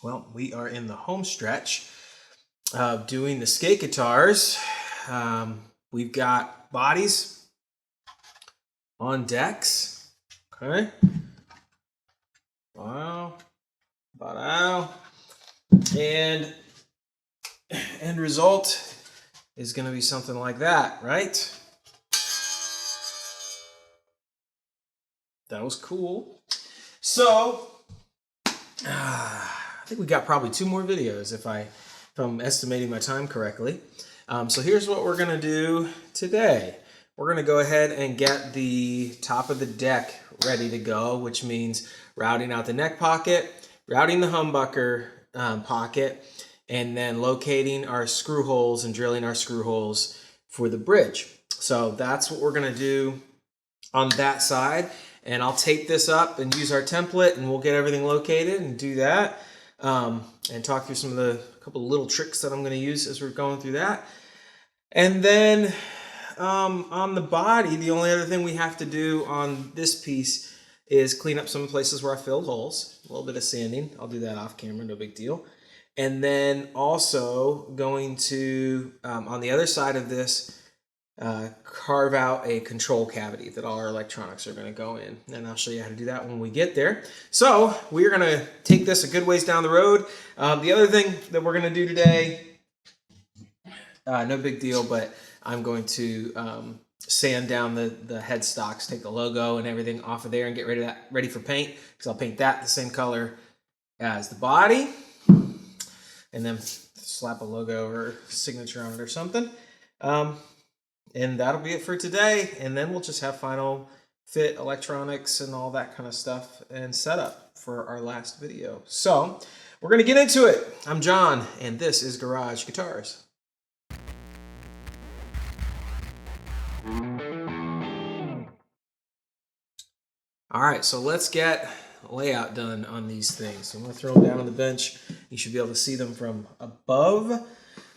Well, we are in the home stretch of doing the skate guitars. We've got bodies on decks. Okay. Wow. Wow. And end result is going to be something like that, right? That was cool. So, I think we got probably 2 more videos if I'm estimating my time correctly. So here's what we're going to do today. We're going to go ahead and get the top of the deck ready to go, which means routing out the neck pocket, routing the humbucker pocket, and then locating our screw holes and drilling our screw holes for the bridge. So that's what we're going to do on that side. And I'll tape this up and use our template, and we'll get everything located and do that. And talk through some of the couple of little tricks that I'm going to use as we're going through that. And then on the body, the only other thing we have to do on this piece is clean up some places where I filled holes. A little bit of sanding. I'll do that off camera, no big deal. And then also going to, on the other side of this, carve out a control cavity that all our electronics are going to go in. And I'll show you how to do that when we get there. So we're going to take this a good ways down the road. The other thing that we're going to do today, no big deal, but I'm going to sand down the headstocks, take the logo and everything off of there and get ready for paint, because I'll paint that the same color as the body, and then slap a logo or signature on it or something. And that'll be it for today. And then we'll just have final fit electronics and all that kind of stuff and setup for our last video. So we're going to get into it. I'm John, and this is Garage Guitars. All right, so let's get layout done on these things. So I'm going to throw them down on the bench. You should be able to see them from above.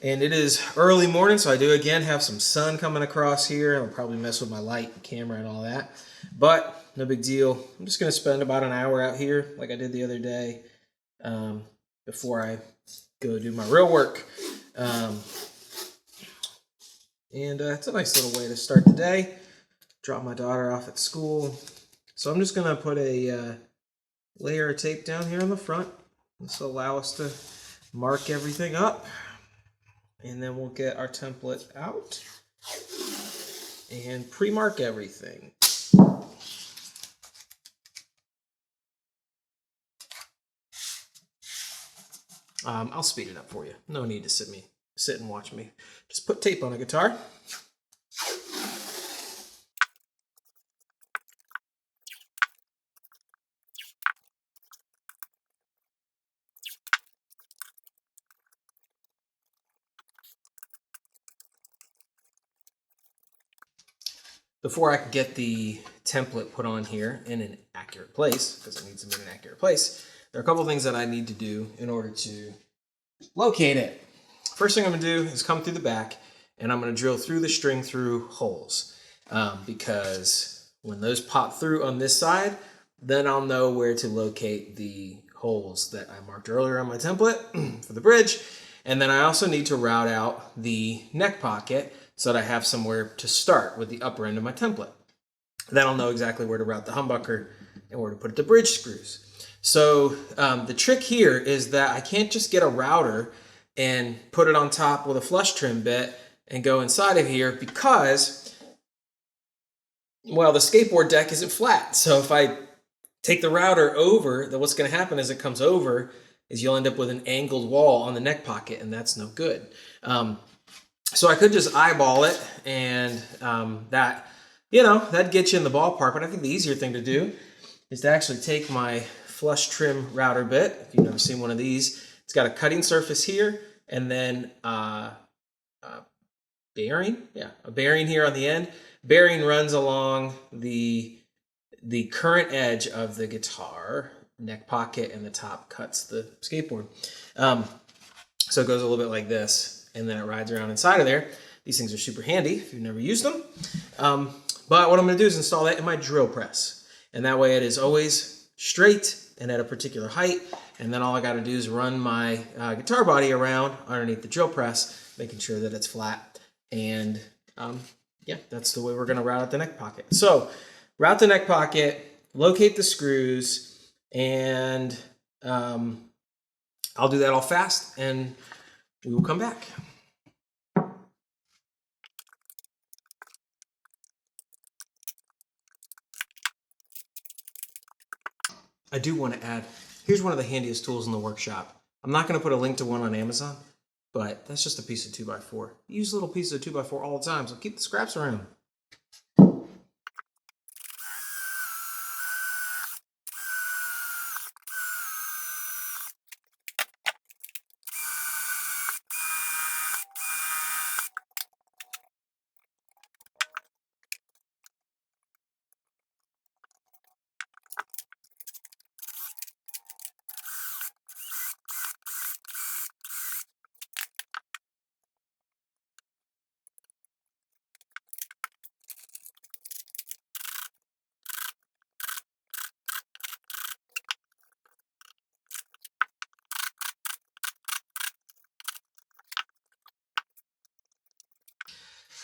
And it is early morning, so I do again have some sun coming across here. I'll probably mess with my light, camera, and all that. But no big deal. I'm just going to spend about an hour out here like I did the other day before I go do my real work. And it's a nice little way to start the day. Drop my daughter off at school. So I'm just going to put a layer of tape down here on the front. This will allow us to mark everything up. And then we'll get our template out and pre-mark everything. I'll speed it up for you. No need to sit and watch me. Just put tape on a guitar. Before I can get the template put on here in an accurate place, because it needs to be in an accurate place, there are a couple things that I need to do in order to locate it. First thing I'm going to do is come through the back, and I'm going to drill through the string through holes, because when those pop through on this side, then I'll know where to locate the holes that I marked earlier on my template for the bridge. And then I also need to route out the neck pocket so that I have somewhere to start with the upper end of my template. Then I'll know exactly where to route the humbucker and where to put the bridge screws. So the trick here is that I can't just get a router and put it on top with a flush trim bit and go inside of here, because, well, the skateboard deck isn't flat. So if I take the router over, then what's going to happen as it comes over is you'll end up with an angled wall on the neck pocket, and that's no good. So I could just eyeball it, and that'd get you in the ballpark. But I think the easier thing to do is to actually take my flush trim router bit. If you've never seen one of these, it's got a cutting surface here, and then a bearing. Yeah, a bearing here on the end. Bearing runs along the current edge of the guitar neck pocket, and the top cuts the skateboard. So it goes a little bit like this. And then it rides around inside of there. These things are super handy if you've never used them. But what I'm going to do is install that in my drill press. And that way it is always straight and at a particular height, and then all I got to do is run my guitar body around underneath the drill press, making sure that it's flat. And yeah, that's the way we're going to route out the neck pocket. So route the neck pocket, locate the screws, and I'll do that all fast, and we will come back. I do want to add, here's one of the handiest tools in the workshop. I'm not going to put a link to one on Amazon, but that's just a piece of 2x4. Use little pieces of 2x4 all the time, so keep the scraps around.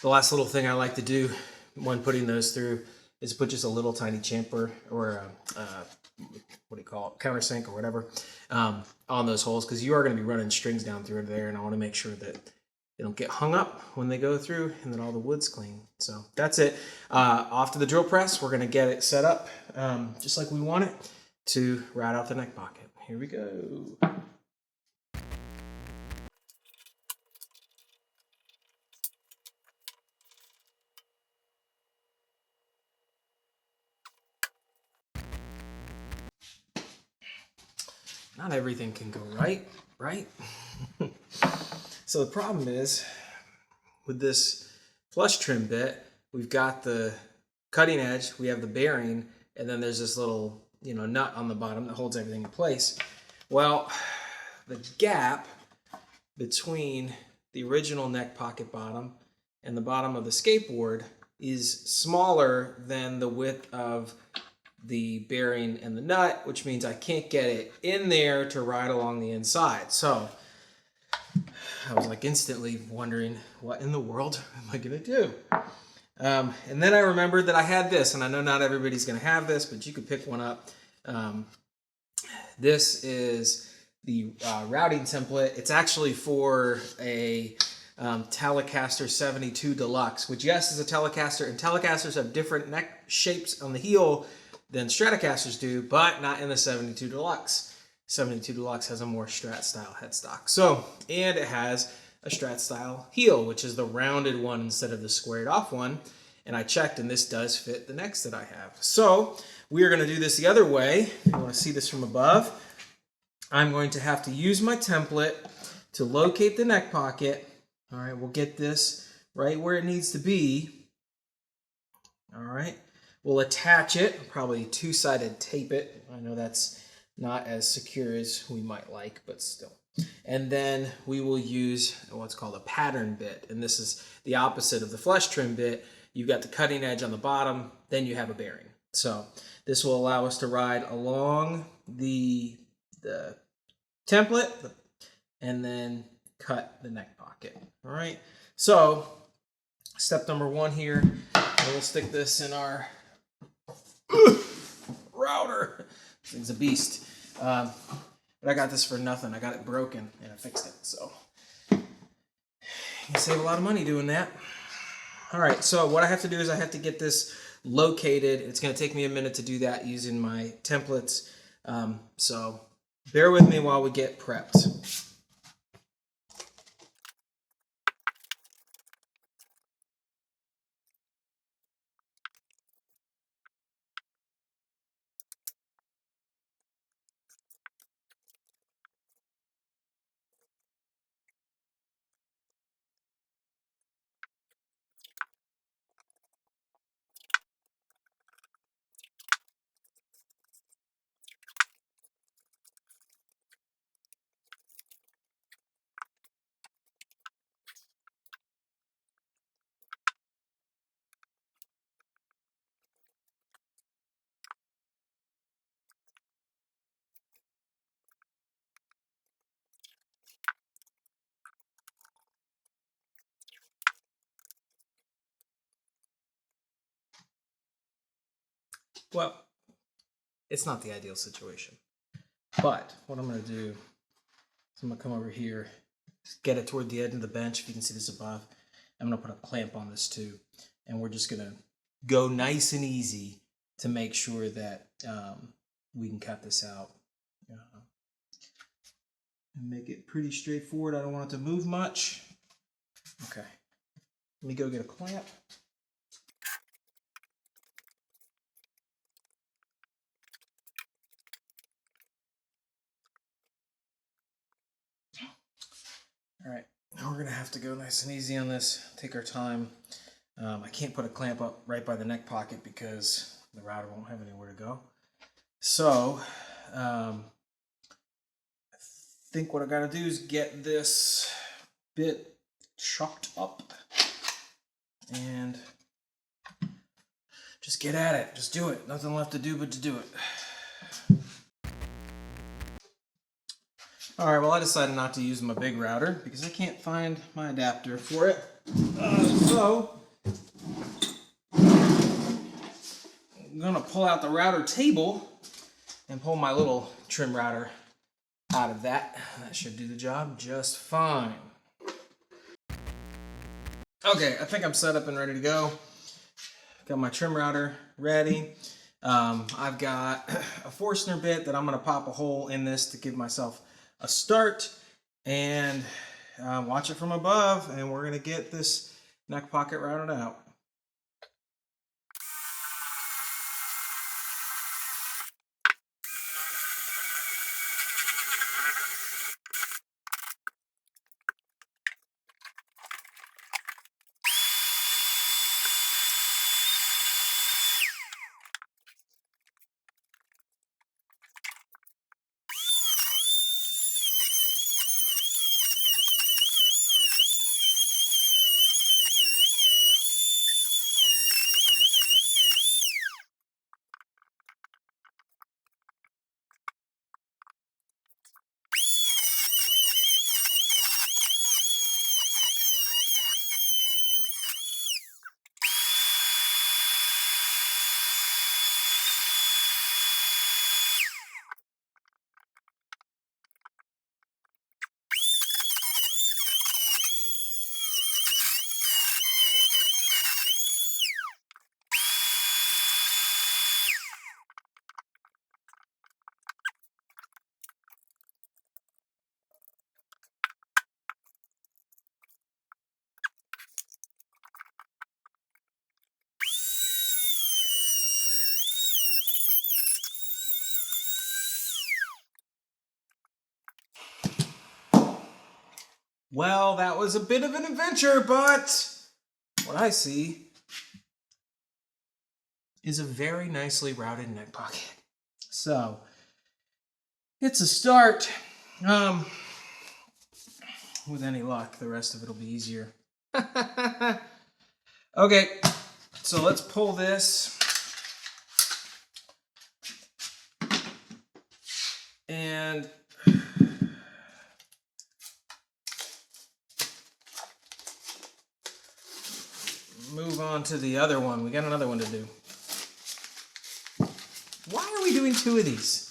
The last little thing I like to do when putting those through is put just a little tiny chamfer or what do you call it, countersink or whatever, on those holes, because you are going to be running strings down through there, and I want to make sure that they don't get hung up when they go through and that all the wood's clean. So that's it. Off to the drill press. We're going to get it set up just like we want it to route out the neck pocket. Here we go. Not everything can go right? So the problem is, with this flush trim bit, we've got the cutting edge, we have the bearing, and then there's this little, nut on the bottom that holds everything in place. Well, the gap between the original neck pocket bottom and the bottom of the skateboard is smaller than the width of the bearing and the nut, which means I can't get it in there to ride along the inside. So I was like instantly wondering, what in the world am I gonna do? And then I remembered that I had this, and I know not everybody's gonna have this, but you could pick one up. This is the routing template. It's actually for a Telecaster 72 Deluxe, which yes is a Telecaster, and Telecasters have different neck shapes on the heel than Stratocasters do, but not in the 72 Deluxe. 72 Deluxe has a more Strat style headstock. So, and it has a Strat style heel, which is the rounded one instead of the squared off one. And I checked, and this does fit the necks that I have. So we are going to do this the other way. If you want to see this from above, I'm going to have to use my template to locate the neck pocket. All right, we'll get this right where it needs to be. All right. We'll attach it, probably two-sided tape it. I know that's not as secure as we might like, but still. And then we will use what's called a pattern bit. And this is the opposite of the flush trim bit. You've got the cutting edge on the bottom, then you have a bearing. So this will allow us to ride along the template and then cut the neck pocket. All right. So step number one here, we'll stick this in our router. This thing's a beast. But I got this for nothing. I got it broken and I fixed it. So you can save a lot of money doing that. All right, so what I have to do is I have to get this located. It's going to take me a minute to do that using my templates. So bear with me while we get prepped. Well, it's not the ideal situation. But what I'm going to do is I'm going to come over here, get it toward the edge of the bench. If you can see this above, I'm going to put a clamp on this too. And we're just going to go nice and easy to make sure that we can cut this out. And make it pretty straightforward. I don't want it to move much. Okay. Let me go get a clamp. All right, now we're gonna have to go nice and easy on this, take our time. I can't put a clamp up right by the neck pocket because the router won't have anywhere to go. So, I think what I gotta do is get this bit chalked up and just get at it, just do it. Nothing left to do but to do it. All right, well, I decided not to use my big router because I can't find my adapter for it. So, I'm gonna pull out the router table and pull my little trim router out of that. That should do the job just fine. Okay, I think I'm set up and ready to go. Got my trim router ready. I've got a Forstner bit that I'm gonna pop a hole in this to give myself a start and watch it from above, and we're gonna get this neck pocket routed out. Well, that was a bit of an adventure, but what I see is a very nicely routed neck pocket. So, it's a start. With any luck, the rest of it will be easier. Okay, so let's pull this. And move on to the other one. We got another one to do. Why are we doing two of these?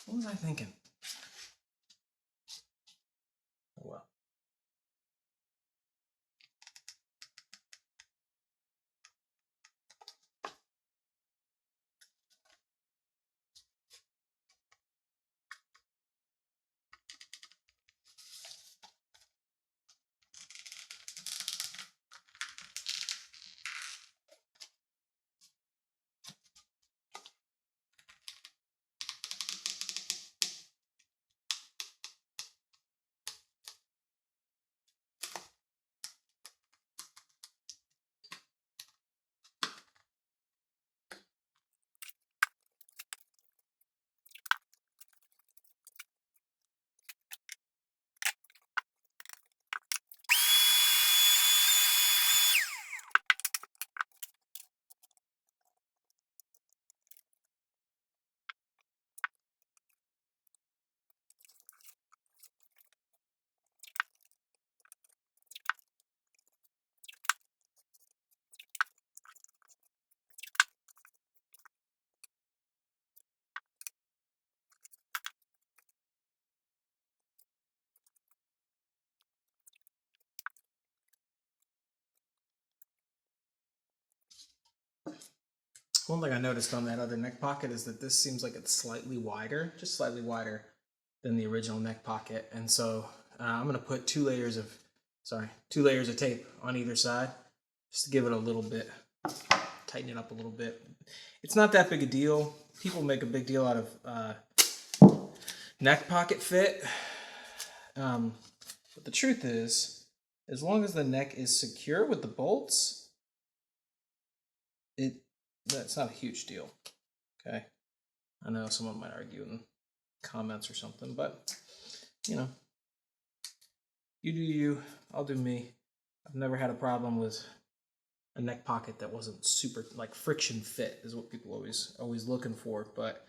What was I thinking? one thing I noticed on that other neck pocket is that this seems like it's slightly wider, just slightly wider than the original neck pocket. And so I'm going to put 2 layers of tape on either side just to give it a little bit, tighten it up a little bit. It's not that big a deal. People make a big deal out of neck pocket fit. But the truth is, as long as the neck is secure with the bolts, that's not a huge deal. Okay. I know someone might argue in comments or something, but you know, you do you, I'll do me. I've never had a problem with a neck pocket that wasn't super, like, friction fit is what people always looking for, but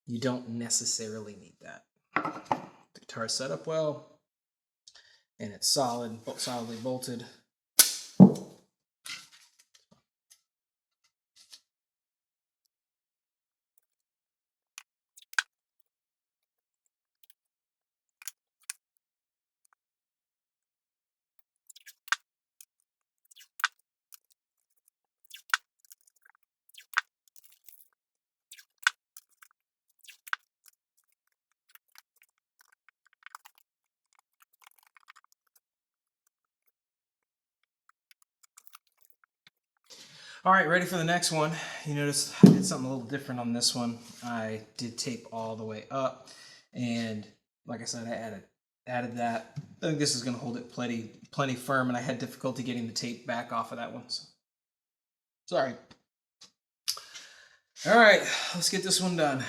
you don't necessarily need that. The guitar's set up well, and it's solidly bolted. All right, ready for the next one. You notice I did something a little different on this one. I did tape all the way up, and like I said, I added that. I think this is going to hold it plenty firm, and I had difficulty getting the tape back off of that one. So. Sorry. All right, let's get this one done.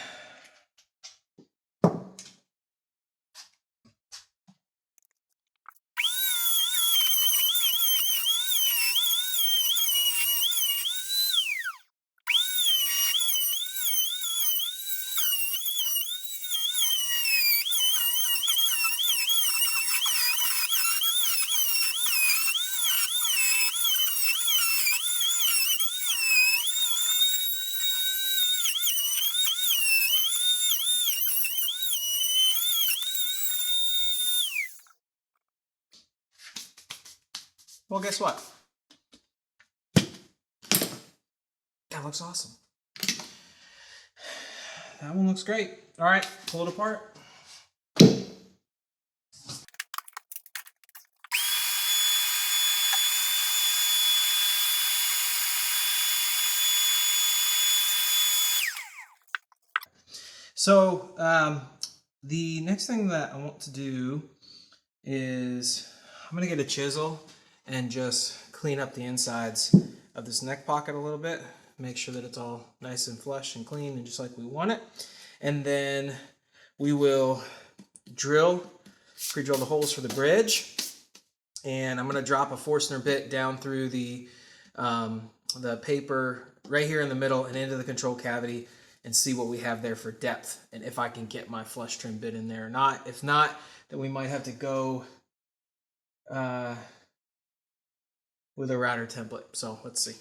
Well, guess what? That looks awesome. That one looks great. All right, pull it apart. So the next thing that I want to do is I'm going to get a chisel and just clean up the insides of this neck pocket a little bit. Make sure that it's all nice and flush and clean and just like we want it. And then we will pre-drill the holes for the bridge. And I'm going to drop a Forstner bit down through the paper right here in the middle and into the control cavity and see what we have there for depth and if I can get my flush trim bit in there or not. If not, then we might have to go with a router template. So let's see.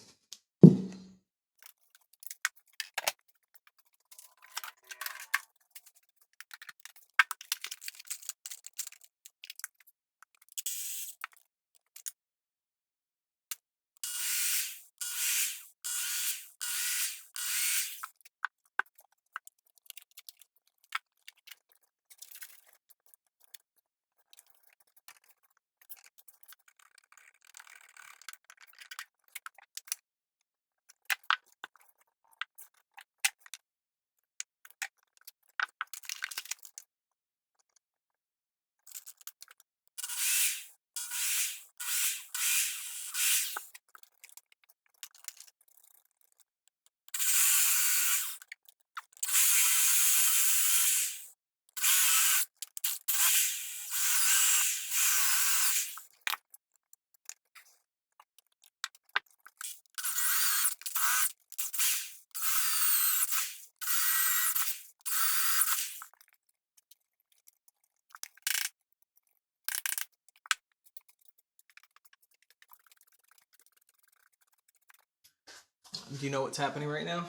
Do you know what's happening right now?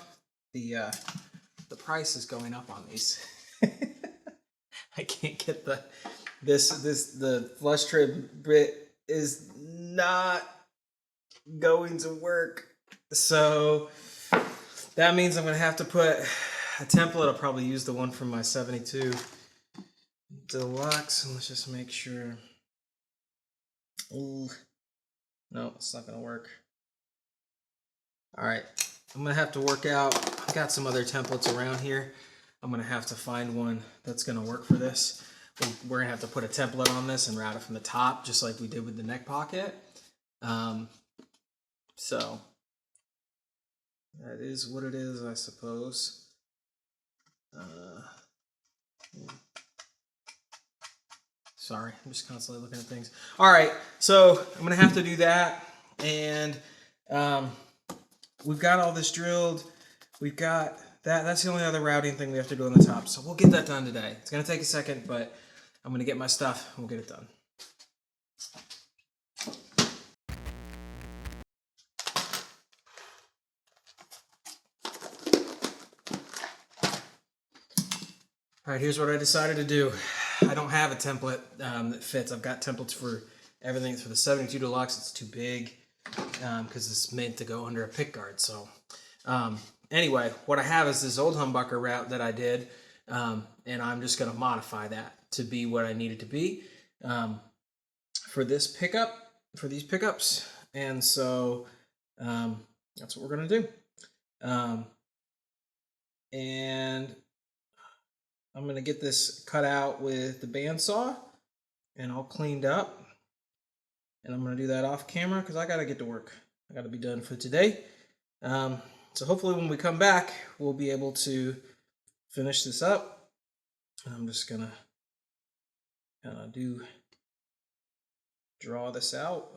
The price is going up on these. I can't get the flush trim bit is not going to work. So that means I'm going to have to put a template. I'll probably use the one from my 72 Deluxe. Let's just make sure. Ooh. No, it's not going to work. All right, I'm going to have to work out. I've got some other templates around here. I'm going to have to find one that's going to work for this. We're going to have to put a template on this and route it from the top, just like we did with the neck pocket. So that is what it is, I suppose. Sorry, I'm just constantly looking at things. All right, so I'm going to have to do that. And we've got all this drilled. We've got that. That's the only other routing thing we have to do on the top. So we'll get that done today. It's going to take a second, but I'm going to get my stuff and we'll get it done. All right, here's what I decided to do. I don't have a template that fits. I've got templates for everything. For the 72 Deluxe, it's too big because it's meant to go under a pick guard. So anyway, what I have is this old humbucker route that I did, and I'm just going to modify that to be what I need it to be for this pickup, for these pickups. And so that's what we're going to do. And I'm going to get this cut out with the bandsaw and all cleaned up. And I'm going to do that off camera because I got to get to work. I got to be done for today. So hopefully when we come back, we'll be able to finish this up. I'm just going to kind of draw this out.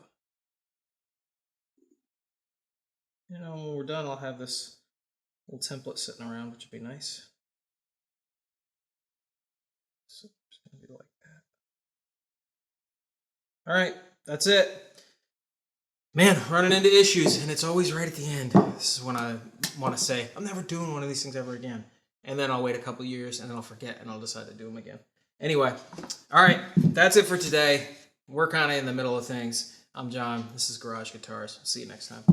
You know, when we're done, I'll have this little template sitting around, which would be nice. So it's going to be like that. All right, that's it. Man, running into issues, and it's always right at the end. This is when I want to say, I'm never doing one of these things ever again. And then I'll wait a couple years, and then I'll forget, and I'll decide to do them again. Anyway, all right, that's it for today. We're kind of in the middle of things. I'm John. This is Garage Guitars. See you next time.